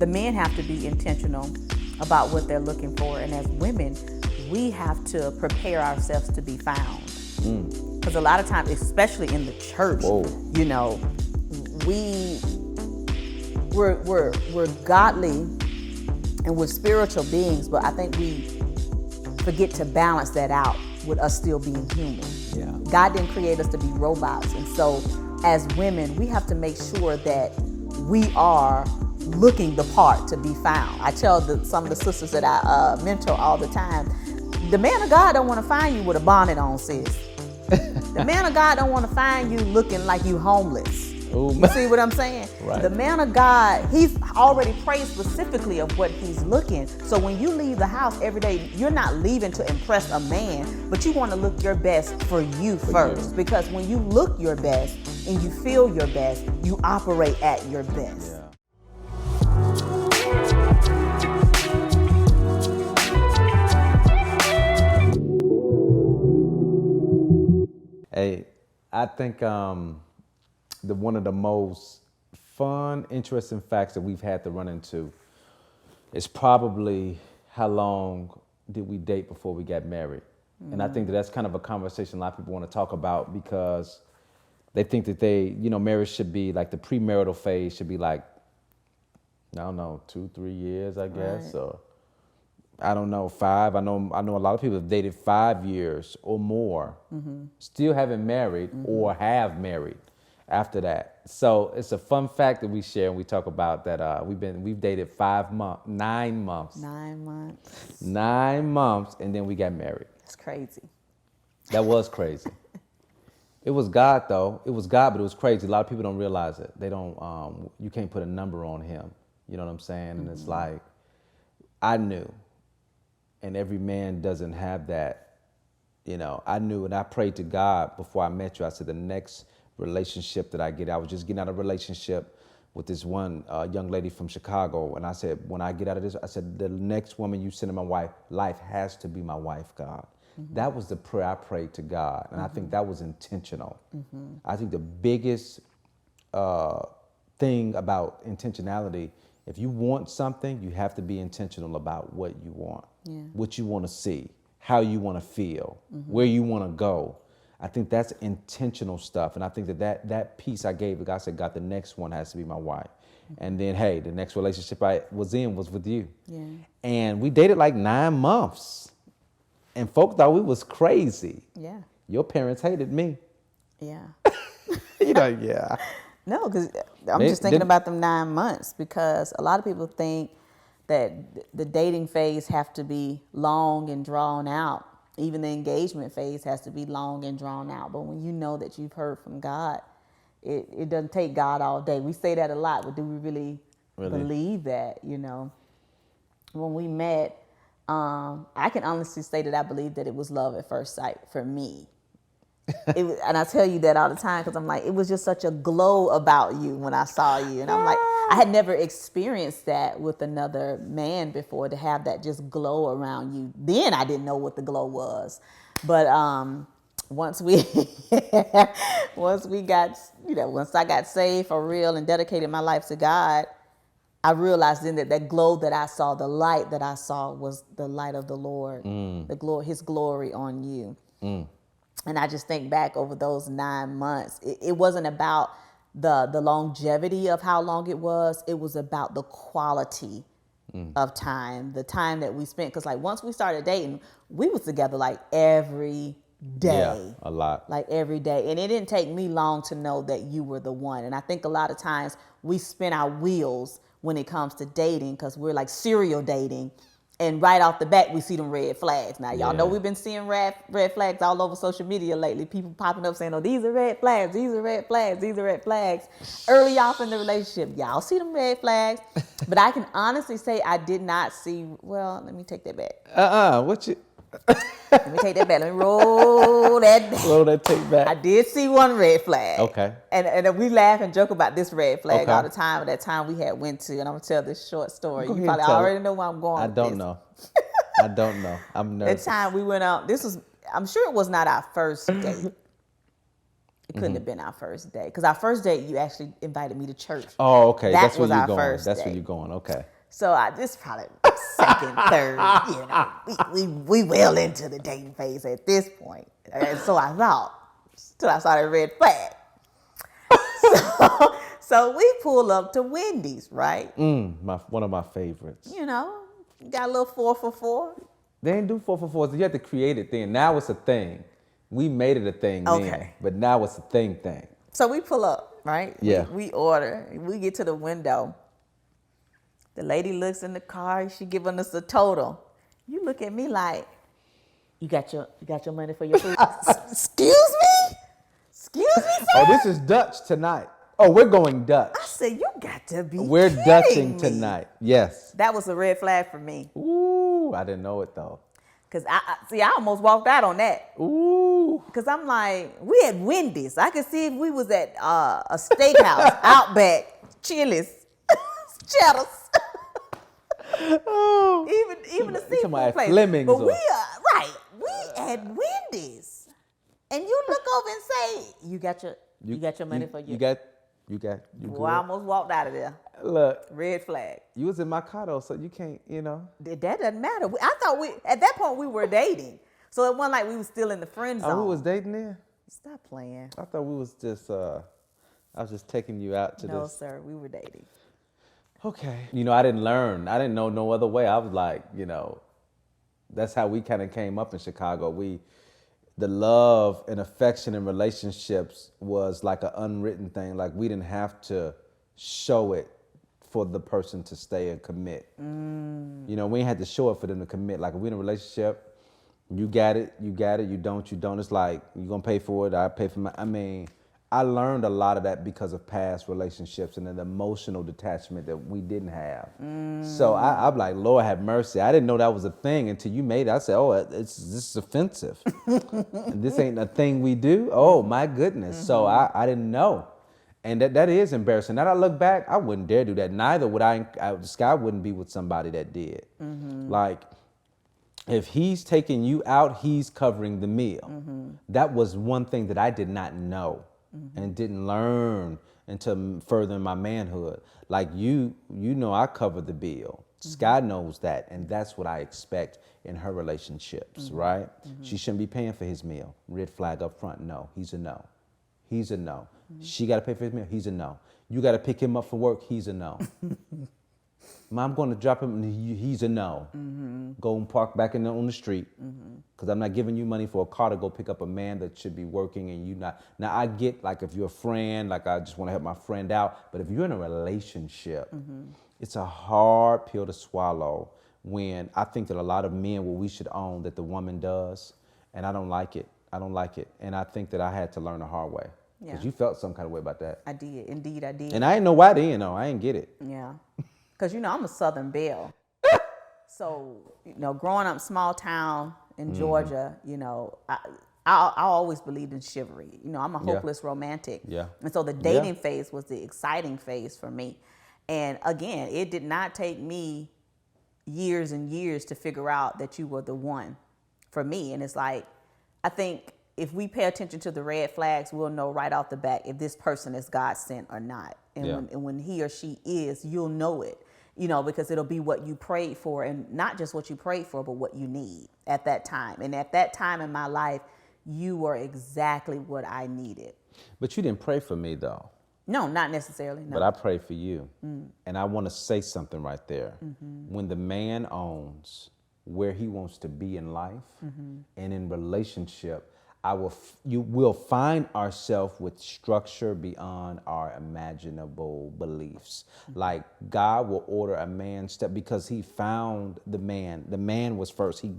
the men have to be intentional about what they're looking for. And as women, we have to prepare ourselves to be found. Because a lot of times, especially in the church, you know, we're godly and we're spiritual beings, but I think we forget to balance that out with us still being human. Yeah. God didn't create us to be robots. And so as women, we have to make sure that we are looking the part to be found. I tell some of the sisters that I mentor all the time, the man of God don't want to find you with a bonnet on, sis. The man of God don't want to find you looking like you homeless. You see what I'm saying? Right. The man of God, he's already prayed specifically of what he's looking. So when you leave the house every day, you're not leaving to impress a man, but you want to look your best for you first. Because when you look your best and you feel your best, you operate at your best. Yeah. Hey, I think one of the most fun, interesting facts that we've had to run into is probably how long did we date before we got married? And I think that's kind of a conversation a lot of people want to talk about because they think that marriage should be like the premarital phase should be like, I don't know, 2-3 years, I guess, Right. or I don't know, 5. I know a lot of people have dated 5 years or more, still haven't married or have married after that. So it's a fun fact that we share and we talk about that we've dated 9 months. 9 months. 9 months, and then we got married. That's crazy. That was crazy. It was God though. It was God, but it was crazy. A lot of people don't realize it. They don't, you can't put a number on him. You know what I'm saying? And it's like, I knew, and every man doesn't have that. You know, I knew, and I prayed to God before I met you. I said, the next relationship that I get, I was just getting out of a relationship with this one young lady from Chicago. And I said, when I get out of this, I said, the next woman you send in my life has to be my wife, God. That was the prayer I prayed to God. And I think that was intentional. I think the biggest thing about intentionality, if you want something, you have to be intentional about what you want, what you want to see, how you want to feel, where you want to go. I think that's intentional stuff. And I think that piece I gave, God said, God, the next one has to be my wife. And then, hey, the next relationship I was in was with you. Yeah. And we dated like 9 months. And folk thought we was crazy. Yeah. Your parents hated me. Yeah. Yeah. No, because I'm just thinking about them 9 months, because a lot of people think that the dating phase have to be long and drawn out. Even the engagement phase has to be long and drawn out. But when you know that you've heard from God, it doesn't take God all day. We say that a lot, but do we really believe that, you know? When we met, I can honestly say that I believe that it was love at first sight for me. And I tell you that all the time because I'm like, it was just such a glow about you when I saw you. And I'm like, I had never experienced that with another man before, to have that just glow around you. Then I didn't know what the glow was. But once I got saved for real and dedicated my life to God, I realized then that glow that I saw, the light that I saw, was the light of the Lord, His glory on you. And I just think back over those 9 months, it wasn't about the longevity of how long it was. It was about the quality of time, the time that we spent. Because like once we started dating, we was together like every day. Yeah, a lot. Like every day. And it didn't take me long to know that you were the one. And I think a lot of times we spin our wheels when it comes to dating, because we're like serial dating. And right off the bat, we see them red flags. Now, y'all know we've been seeing red flags all over social media lately. People popping up saying, oh, these are red flags, these are red flags, these are red flags. Early off in the relationship, y'all see them red flags. But I can honestly say I did not see, well, let me take that back. What you... Let me take that back. Let me roll that back. Roll that tape back. I did see one red flag. Okay. And we laugh and joke about this red flag all the time. At that time we had went to, and I'm going to tell this short story. You probably already know where I'm going with this. I don't know. I'm nervous. The time we went out, I'm sure it was not our first date. couldn't have been our first date. Because our first date, you actually invited me to church. Oh, okay. That That's where was you're our going. first That's where date. you're going. Okay. So this probably second, third, we well into the dating phase at this point. And so I thought, till I saw that red flag. So we pull up to Wendy's, right? One of my favorites. You know, got a little 4 for 4. They didn't do 4 for 4s. You had to create it then. Now it's a thing. We made it a thing then. Okay. But now it's a thing. So we pull up, right? Yeah. We order. We get to the window. The lady looks in the car. She giving us a total. You look at me like, you got your money for your food. Excuse me? Excuse me, sir? Oh, this is Dutch tonight. Oh, we're going Dutch. I said, you got to be We're kidding Dutching me. tonight. Yes. That was a red flag for me. Ooh, I didn't know it though. Because I almost walked out on that. Ooh. Because I'm like, we had Wendy's. I could see if we was at a steakhouse, Outback, Chili's, Cheddar's. Oh. Even a talking seafood about place. Fleming's But or- we at Wendy's. And you look over and say, you got your money for you. You good. Well, I almost walked out of there. Look, Red flag. you was in my car though, so you can't, That doesn't matter. I thought at that point we were dating. So it wasn't like we were still in the friend zone. Oh, who was dating then? Stop playing. I thought we was just, I was just taking you out to No, this. sir, we were dating. Okay. I didn't learn. I didn't know no other way. I was like, that's how we kind of came up in Chicago. The love and affection in relationships was like an unwritten thing. Like we didn't have to show it for the person to stay and commit. We ain't had to show it for them to commit. Like if we in a relationship, you got it, you don't, you don't. It's like, you gonna pay for it, I pay for I learned a lot of that because of past relationships and an emotional detachment that we didn't have. So I'm like, Lord have mercy. I didn't know that was a thing until you made it. I said, oh, this is offensive. And this ain't a thing we do? Oh, my goodness. So I didn't know. And that is embarrassing. Now that I look back, I wouldn't dare do that. Neither would Sky wouldn't be with somebody that did. Like, if he's taking you out, he's covering the meal. That was one thing that I did not know and didn't learn until further in my manhood. Like I cover the bill. Sky knows that, and that's what I expect in her relationships, right? She shouldn't be paying for his meal. Red flag up front, no. He's a no. He's a no. She got to pay for his meal. He's a no. You got to pick him up for work. He's a no. Mom going to drop him. He's a no. Go and park back on the street because I'm not giving you money for a car to go pick up a man that should be working and you not. Now I get like if you're a friend, like I just want to help my friend out. But if you're in a relationship, it's a hard pill to swallow when I think that a lot of men, what we should own that the woman does, and I don't like it. And I think that I had to learn the hard way. Because you felt some kind of way about that. I did. Indeed, I did. And I didn't know why then, I didn't get it. Yeah. Because, I'm a Southern belle. So, growing up small town in Georgia, I always believed in chivalry. I'm a hopeless romantic. Yeah. And so the dating phase was the exciting phase for me. And again, it did not take me years and years to figure out that you were the one for me. And it's like, I think if we pay attention to the red flags, we'll know right off the bat if this person is God sent or not. And when he or she is, you'll know it, because it'll be what you prayed for, and not just what you prayed for, but what you need at that time. And at that time in my life, you were exactly what I needed. But you didn't pray for me though. No, not necessarily. No. But I pray for you. And I want to say something right there. When the man owns where he wants to be in life and in relationship, you will find ourselves with structure beyond our imaginable beliefs. Like God will order a man's step because he found the man. The man was first. He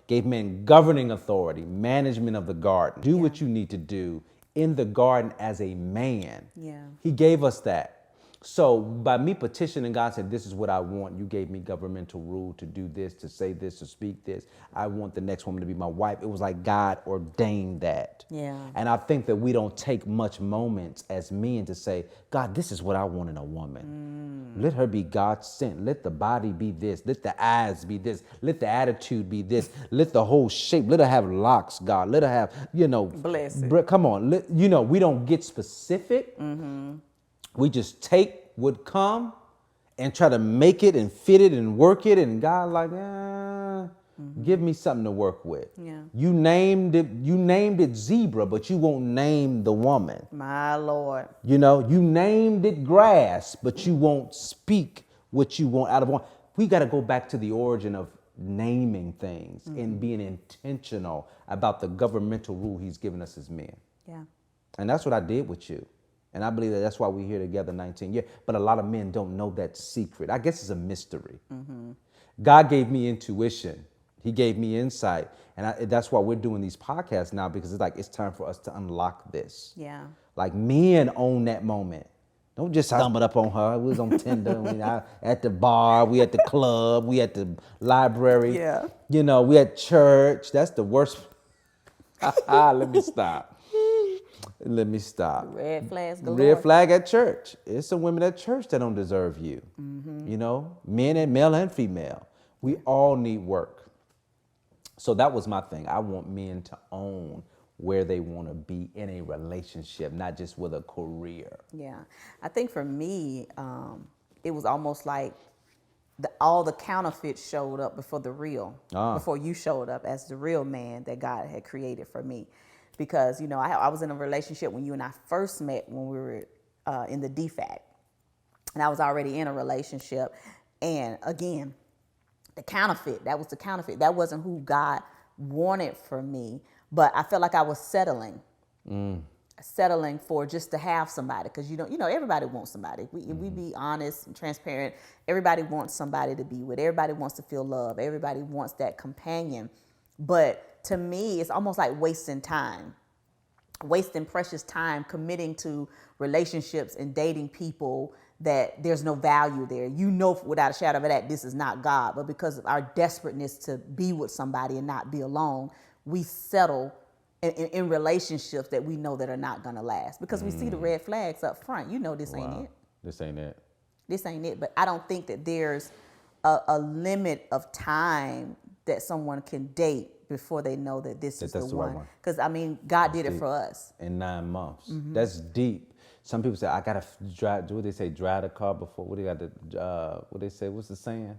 gave man governing authority, management of the garden. Do what you need to do in the garden as a man. Yeah. He gave us that. So by me petitioning God, said, this is what I want. You gave me governmental rule to do this, to say this, to speak this. I want the next woman to be my wife. It was like God ordained that. Yeah. And I think that we don't take much moments as men to say, God, this is what I want in a woman. Let her be God sent. Let the body be this. Let the eyes be this. Let the attitude be this. Let the whole shape. Let her have locks, God. Let her have, Bless it. come on. We don't get specific. We just take what come and try to make it and fit it and work it. And God like, give me something to work with. Yeah. You named it zebra, but you won't name the woman. My Lord. You named it grass, but you won't speak what you want out of one. We got to go back to the origin of naming things and being intentional about the governmental rule he's given us as men. Yeah. And that's what I did with you. And I believe that's why we're here together 19 years. But a lot of men don't know that secret. I guess it's a mystery. God gave me intuition. He gave me insight. And that's why we're doing these podcasts now, because it's like it's time for us to unlock this. Yeah. Like men own that moment. Don't just stumble up on her. We was on Tinder, we at the bar, we at the club, we at the library. Yeah. We at church. That's the worst. Let me stop. Red flags galore. Red flag at church. It's some women at church that don't deserve you. Men and male and female. We all need work. So that was my thing. I want men to own where they want to be in a relationship, not just with a career. Yeah. I think for me, it was almost like all the counterfeits showed up before the real, before you showed up as the real man that God had created for me. Because, I was in a relationship when you and I first met when we were in the DFAC. And I was already in a relationship. And again, that was the counterfeit. That wasn't who God wanted for me. But I felt like I was settling for just to have somebody. Because, everybody wants somebody. We be honest and transparent. Everybody wants somebody to be with. Everybody wants to feel love. Everybody wants that companion. But to me, it's almost like wasting precious time committing to relationships and dating people that there's no value there. Without a shadow of a doubt, this is not God. But because of our desperateness to be with somebody and not be alone, we settle in relationships that we know that are not going to last. Because we see the red flags up front. This ain't it. This ain't it. This ain't it. But I don't think that there's a limit of time that someone can date before they know that this is the one. Because, God did it for us. In 9 months. That's deep. Some people say, I got to drive the car before, what they say, what's the saying?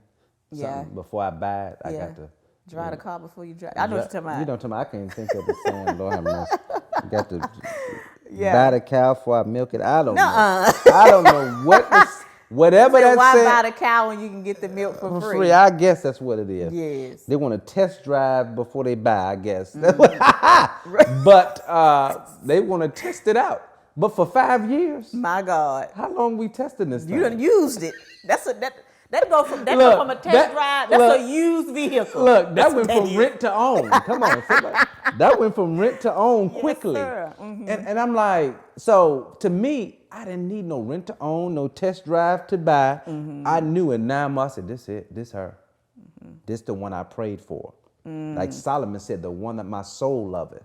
Yeah. Before I buy it, I got to. Drive the car before you drive. I know what you're talking about. You know what I'm talking about. I can't think of the saying, Lord have mercy. You got to buy the cow before I milk it. I don't know. I don't know whatever that's why saying. Why buy the cow when you can get the milk for free? I guess that's what it is. Yes. They want to test drive before they buy, I guess. But they want to test it out. But for 5 years. My God. How long we testing this thing? You done used it. That go from a test drive. That's a used vehicle. Look, that went from rent to own. Come on, somebody. That went from rent to own quickly. Yes, sir. And I'm like, so to me, I didn't need no rent to own, no test drive to buy. I knew in 9 months, I said, this it, this her. This the one I prayed for. Like Solomon said, the one that my soul loveth.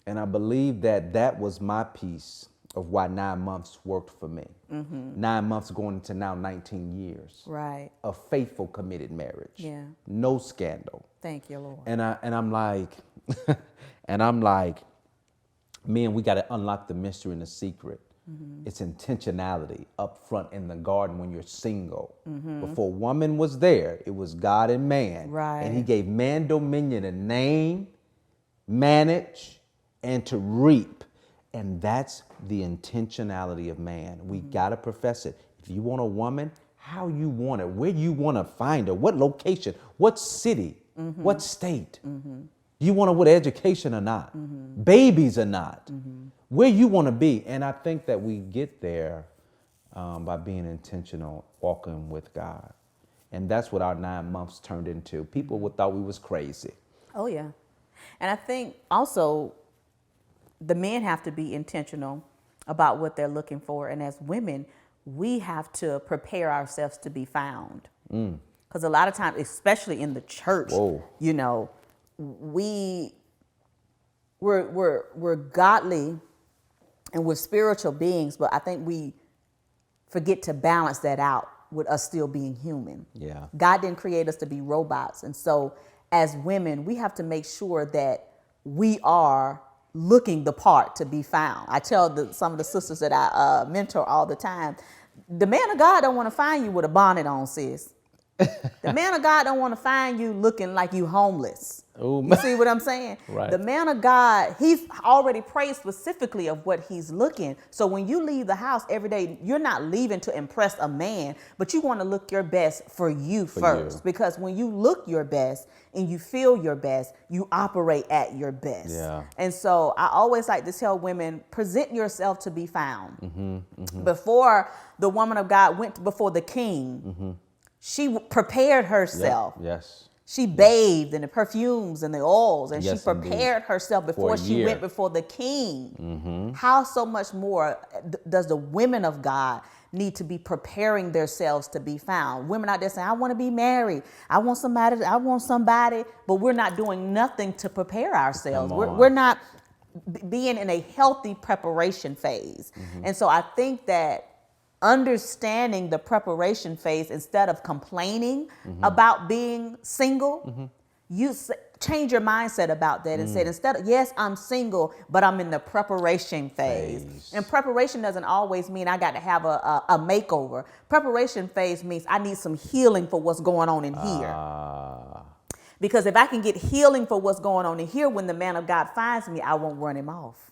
And I believe that was my piece of why 9 months worked for me. 9 months going into now 19 years. Right. A faithful, committed marriage. Yeah. No scandal. Thank you, Lord. And I'm like, man, we got to unlock the mystery and the secret. It's intentionality up front in the garden when you're single. Before woman was there, it was God and man. Right. And he gave man dominion to name, manage, and to reap. And that's the intentionality of man. We got to profess it. If you want a woman, how you want it, where you want to find her, what location, what city, what state. You want her with education or not, babies or not, where you want to be. And I think that we get there by being intentional, walking with God. And that's what our 9 months turned into. People thought we was crazy. Oh, yeah. And I think also the men have to be intentional about what they're looking for. And as women, we have to prepare ourselves to be found. Because a lot of times, especially in the church, Whoa. you know, we're godly and we're spiritual beings, but I think we forget to balance that out with us still being human. Yeah. God didn't create us to be robots. And so as women, we have to make sure that we are looking the part to be found. I tell some of the sisters that I mentor all the time, the man of God don't want to find you with a bonnet on, sis. The man of God don't want to find you looking like you homeless. Ooh. You see what I'm saying? Right. The man of God, he's already prayed specifically of what he's looking. So when you leave the house every day, you're not leaving to impress a man, but you want to look your best for you first. Because when you look your best and you feel your best, you operate at your best. Yeah. And so I always like to tell women, present yourself to be found. Before the woman of God went before the king, she prepared herself. Yes. She bathed in the perfumes and the oils, and Yes, she prepared herself before she year. went before the king. How so much more does the women of God need to be preparing themselves to be found? Women out there saying, I want to be married. I want somebody, but we're not doing nothing to prepare ourselves. We're not being in a healthy preparation phase. And so I think that understanding the preparation phase instead of complaining about being single, you change your mindset about that and said, instead of, yes, I'm single, but I'm in the preparation phase. And preparation doesn't always mean I got to have a makeover. Preparation phase means I need some healing for what's going on in here. Because if I can get healing for what's going on in here, when the man of God finds me, I won't run him off.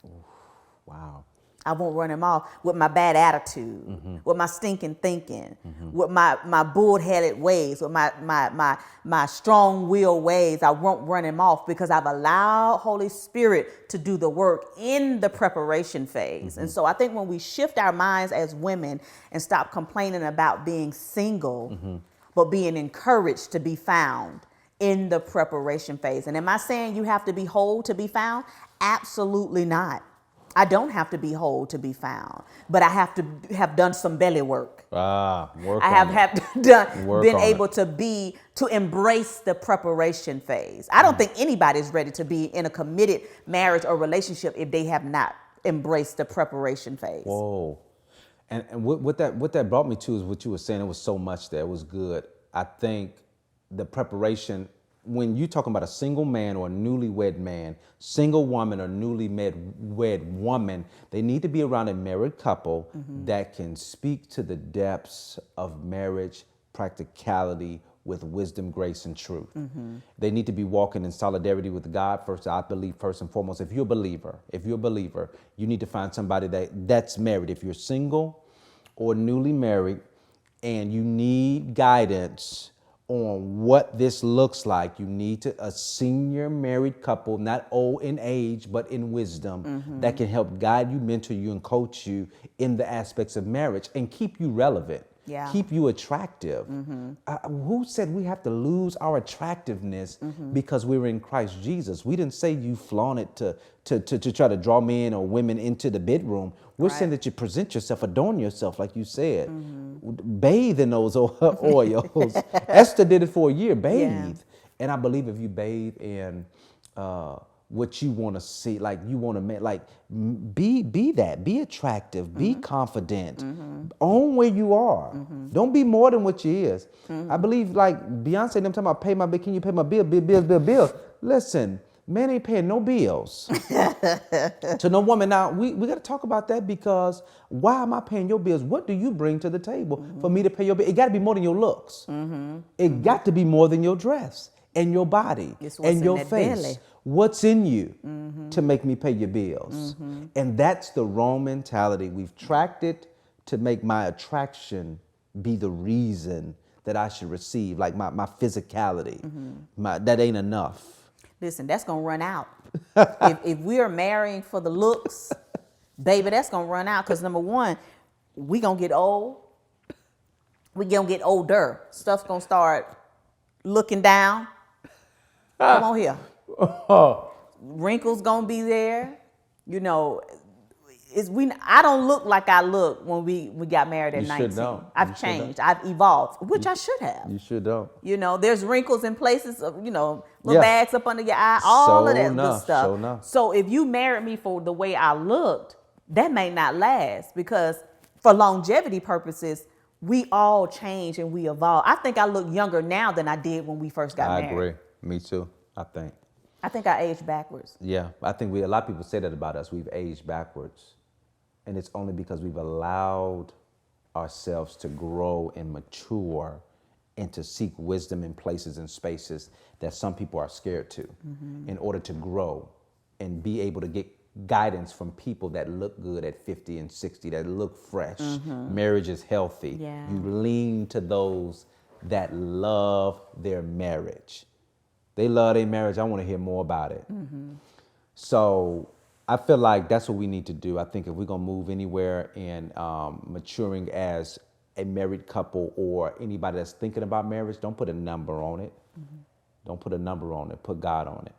Wow. I won't run him off with my bad attitude, with my stinking thinking, with my bull-headed ways, with my strong-willed ways. I won't run him off because I've allowed Holy Spirit to do the work in the preparation phase. And so I think when we shift our minds as women and stop complaining about being single, but being encouraged to be found in the preparation phase. And am I saying you have to be whole to be found? Absolutely not. I don't have to be whole to be found, but I have to have done some belly work. I have been able to embrace the preparation phase. I don't think anybody's ready to be in a committed marriage or relationship if they have not embraced the preparation phase. Whoa. And what that brought me to is what you were saying. It was so much there. It was good. I think the preparation, when you're talking about a single man or a newlywed man, single woman or newlywed woman, they need to be around a married couple that can speak to the depths of marriage, practicality, with wisdom, grace, and truth. They need to be walking in solidarity with God first. I believe first and foremost, if you're a believer, you need to find somebody that's married. If you're single or newly married and you need guidance on what this looks like, you need a senior married couple, not old in age, but in wisdom, that can help guide you, mentor you, and coach you in the aspects of marriage and keep you relevant, keep you attractive. Who said we have to lose our attractiveness because we're in Christ Jesus? We didn't say you flaunt it to try to draw men or women into the bedroom. We're saying that you present yourself, adorn yourself, like you said. Bathe in those oils. Esther did it for a year, bathe. Yeah. And I believe if you bathe in what you want to see, like you want to, like be attractive, be confident, own where you are. Don't be more than what you is. I believe like Beyonce, them talking about pay my bill, can you pay my bill? Listen, man ain't paying no bills to no woman. Now, we got to talk about that, because why am I paying your bills? What do you bring to the table for me to pay your bill? It got to be more than your looks. It got to be more than your dress and your body and your face. Belly. What's in you to make me pay your bills? And that's the wrong mentality. We've tracked it to make my attraction be the reason that I should receive, like my physicality. That ain't enough. Listen, that's going to run out. if we are marrying for the looks, baby, that's going to run out. Because number one, we going to get old. We going to get older. Stuff's going to start looking down. Come on here. Wrinkles going to be there. You know, I don't look like I look when we got married at You 19. should don't. I've You should changed. don't. I've evolved, which I should have. You sure don't. You know, there's wrinkles in places of, little bags up under your eye, all Sure of that good enough, stuff. sure enough. So if you married me for the way I looked, that may not last, because for longevity purposes, we all change and we evolve. I think I look younger now than I did when we first got married. I agree. Me too. I think I aged backwards. Yeah, I think a lot of people say that about us. We've aged backwards. And it's only because we've allowed ourselves to grow and mature and to seek wisdom in places and spaces that some people are scared to, in order to grow and be able to get guidance from people that look good at 50 and 60, that look fresh. Marriage is healthy. Yeah. You lean to those that love their marriage. They love their marriage. I want to hear more about it. So I feel like that's what we need to do. I think if we're going to move anywhere in maturing as a married couple or anybody that's thinking about marriage, don't put a number on it. Don't put a number on it. Put God on it.